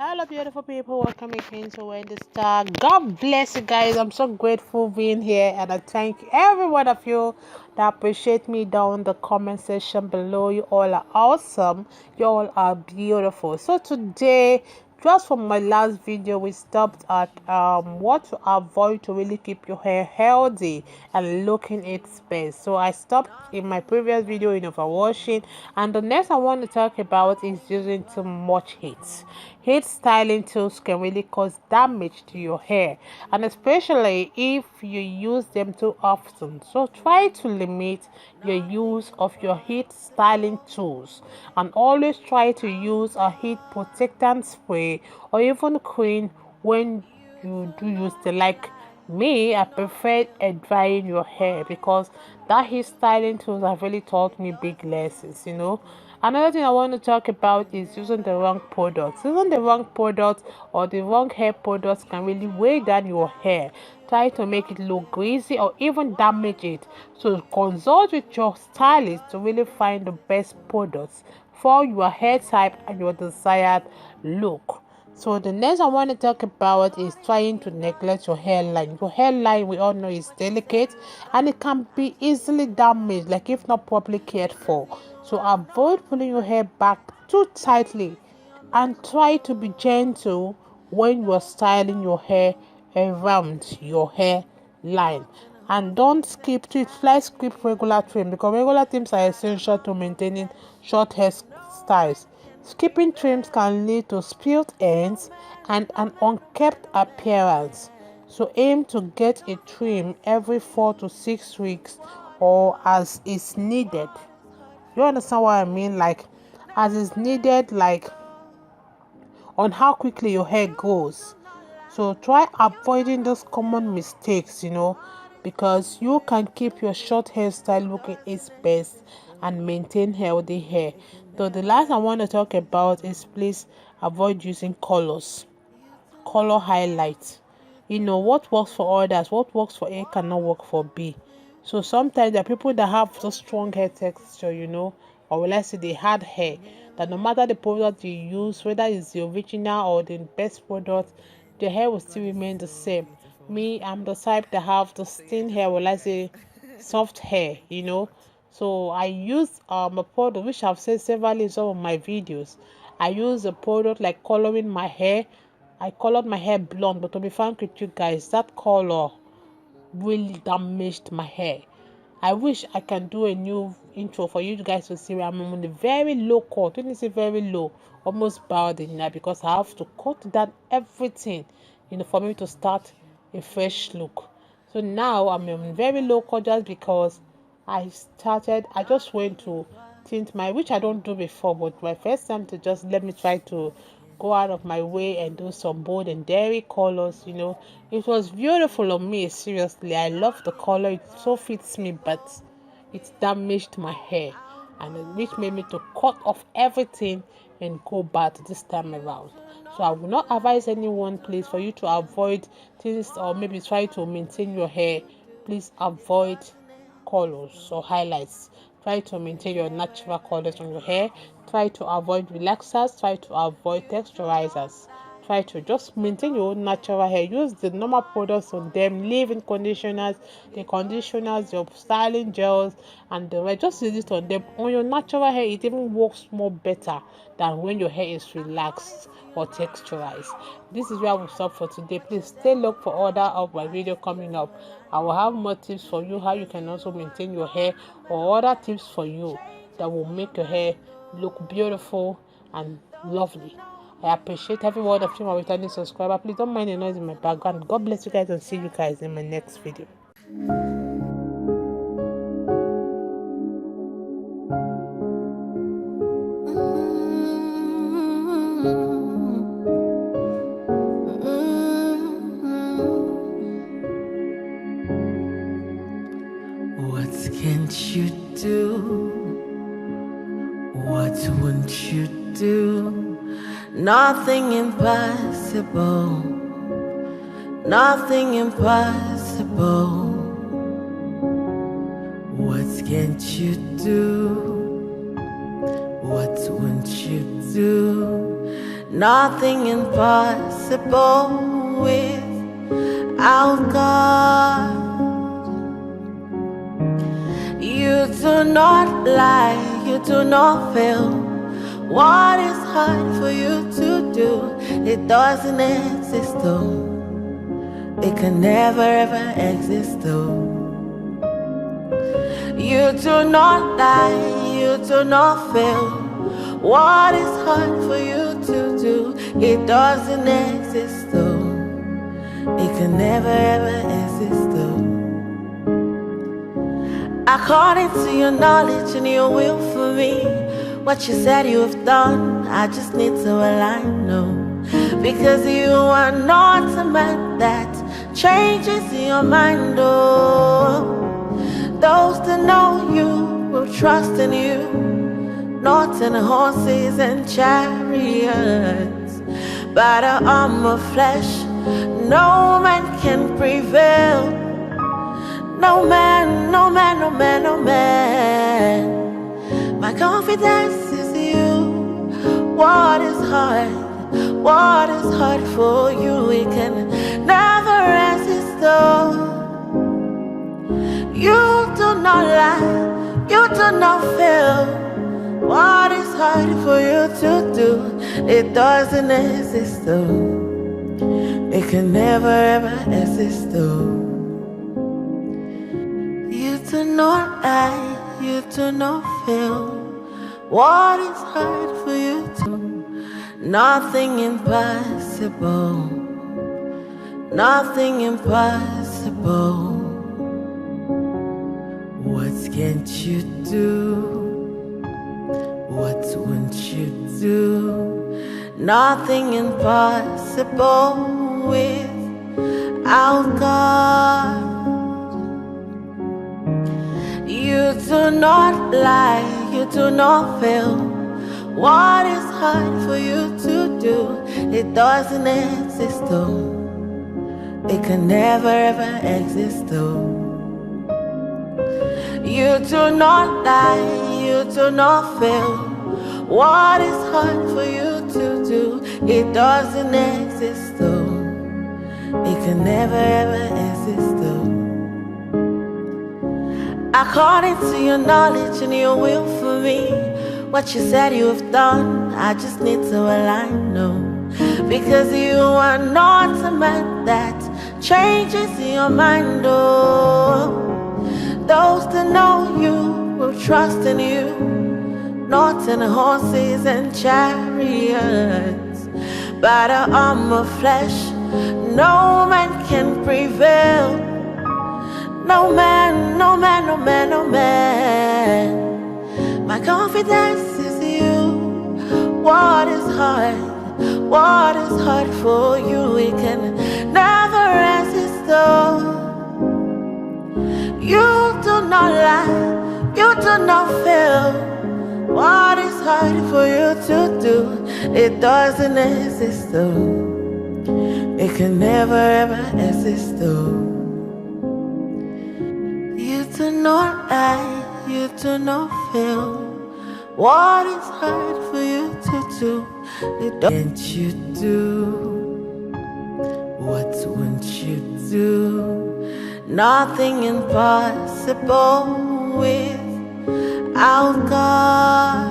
Hello, beautiful people. Welcome again to Wendy Star. God bless you guys. I'm so grateful being here, and I thank every one of you that appreciate me down in the comment section below. You all are awesome. You all are beautiful. So today, just from my last video, we stopped at what to avoid to really keep your hair healthy and looking its best. So I stopped in my previous video in overwashing, and the next I want to talk about is using too much heat. Heat styling tools can really cause damage to your hair, and especially if you use them too often. So try to limit your use of your heat styling tools, and always try to use a heat protectant spray or even cream when you do use the like me. I prefer drying your hair because that heat styling tools have really taught me big lessons. Another thing I want to talk about is using the wrong products. Using the wrong product or the wrong hair products can really weigh down your hair, try to make it look greasy or even damage it. So consult with your stylist to really find the best products for your hair type and your desired look. So the next I want to talk about is trying to neglect your hairline. Your hairline, we all know, is delicate and it can be easily damaged, like if not properly cared for. So avoid pulling your hair back too tightly and try to be gentle when you're styling your hair around your hairline. And don't skip trims, like skip regular trim, because regular trims are essential to maintaining short hair styles. Skipping trims can lead to split ends and an unkempt appearance. So aim to get a trim every 4 to 6 weeks or as is needed. You understand what I mean? Like as is needed, like on how quickly your hair grows. So try avoiding those common mistakes, because you can keep your short hairstyle looking its best and maintain healthy hair. So the last I want to talk about is please avoid using color highlights. What works for others, what works for A cannot work for B. So sometimes there are people that have so strong hair texture, or let's say they had hair, that no matter the product you use, whether it's the original or the best product, the hair will still remain the same. Me, I'm the type that have the thin hair, or let's say soft hair. So I use a product which I've said several in some of my videos. I use a product like coloring my hair. I colored my hair blonde, but to be frank with you guys, that color really damaged my hair. I wish I can do a new intro for you guys to see where I'm on the very low cut. When you say very low, almost balding now, because I have to cut down everything, for me to start a fresh look. So now I'm on very low cut just because I just went to tint my, which I don't do before, but my first time to just let me try to go out of my way and do some bold and dairy colors. It was beautiful on me, seriously. I love the color, it so fits me, but it damaged my hair, and which made me to cut off everything and go back this time around. So I will not advise anyone, please, for you to avoid things or maybe try to maintain your hair. Please avoid colors or highlights. Try to maintain your natural colors on your hair. Try to avoid relaxers. Try to avoid texturizers. Try to just maintain your own natural hair. Use the normal products on them. Leave-in conditioners, the conditioners, your styling gels, and the rest. Just use it on them. On your natural hair, it even works more better than when your hair is relaxed or texturized. This is where I will stop for today. Please stay look for other of my video coming up. I will have more tips for you how you can also maintain your hair, or other tips for you that will make your hair look beautiful and lovely. I appreciate every one of you, my returning subscriber. Please don't mind the noise in my background. God bless you guys, and see you guys in my next video. What can't you do? What won't you do? Nothing impossible. Nothing impossible. What can't you do? What won't you do? Nothing impossible without God. You do not lie, you do not fail. What is hard for you to do? It doesn't exist though. It can never ever exist though. You do not lie, you do not fail. What is hard for you to do? It doesn't exist though. It can never ever exist though. According to your knowledge and your will for me, what you said you have done, I just need to align, no. Because you are not a man that changes your mind, oh. Those that know you will trust in you, not in horses and chariots. By the arm of flesh, no man can prevail. No man, no man, no man, no man. My confidence is you. What is hard? What is hard for you? We can never resist though. You do not lie, you do not fail. What is hard for you to do? It doesn't exist though. It can never ever exist though. You do not lie, you do not fail. What is hard for you to do? Nothing impossible. Nothing impossible. What can't you do? What won't you do? Nothing impossible without God. You do not lie, you do not fail. What is hard for you to do? It doesn't exist though. It can never ever exist though. You do not lie, you do not fail. What is hard for you to do? It doesn't exist though. It can never ever exist though. According to your knowledge and your will for me, what you said you have done, I just need to align, no. Because you are not a man that changes your mind, oh. Those that know you will trust in you, not in horses and chariots. By the arm of flesh, no man can prevail. No man, no man, no man, no man. My confidence is you. What is hard? What is hard for you? We can never resist though. You do not lie, you do not fail. What is hard for you to do? It doesn't exist though. It can never ever exist though. You do not lie, you do not fail. What is hard for you to do? It can't you do? What won't you do? Nothing impossible without God.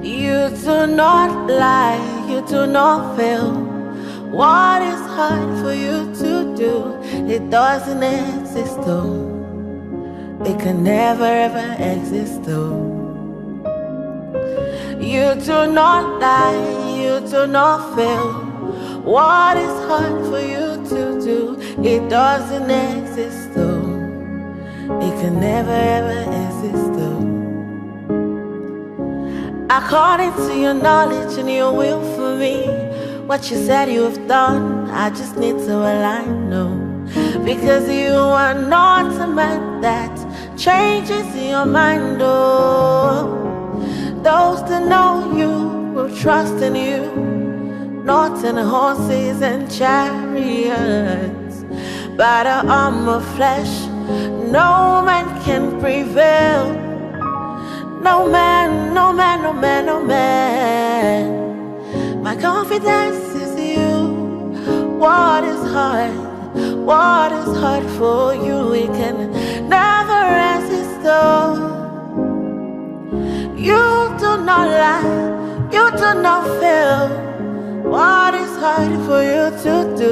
You do not lie, you do not fail. What is hard for you to do? It doesn't exist though. It can never ever exist though. You do not lie, you do not fail. What is hard for you to do? It doesn't exist though. It can never ever exist though. According to your knowledge and your will for me, what you said you have done, I just need to align, no. Because you are not a man that changes your mind, oh. Those that know you will trust in you, not in horses and chariots. By the arm of flesh, no man can prevail. No man, no man, no man, no man. My confidence is you. What is hard? What is hard for you? We can never resist. Oh, you do not lie. You do not fail. What is hard for you to do?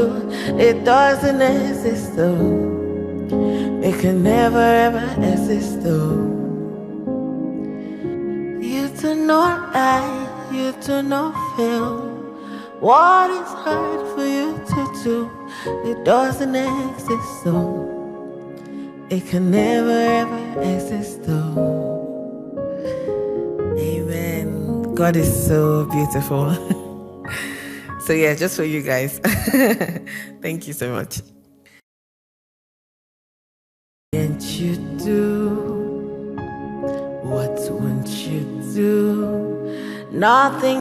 It doesn't exist. Oh, it can never ever exist. Oh. You do not lie, you do not fail. What is hard for you to do? It doesn't exist, though. It can never ever exist, though. Amen. God is so beautiful. So yeah, just for you guys. Thank you so much. Can't you do? What won't you do? Nothing.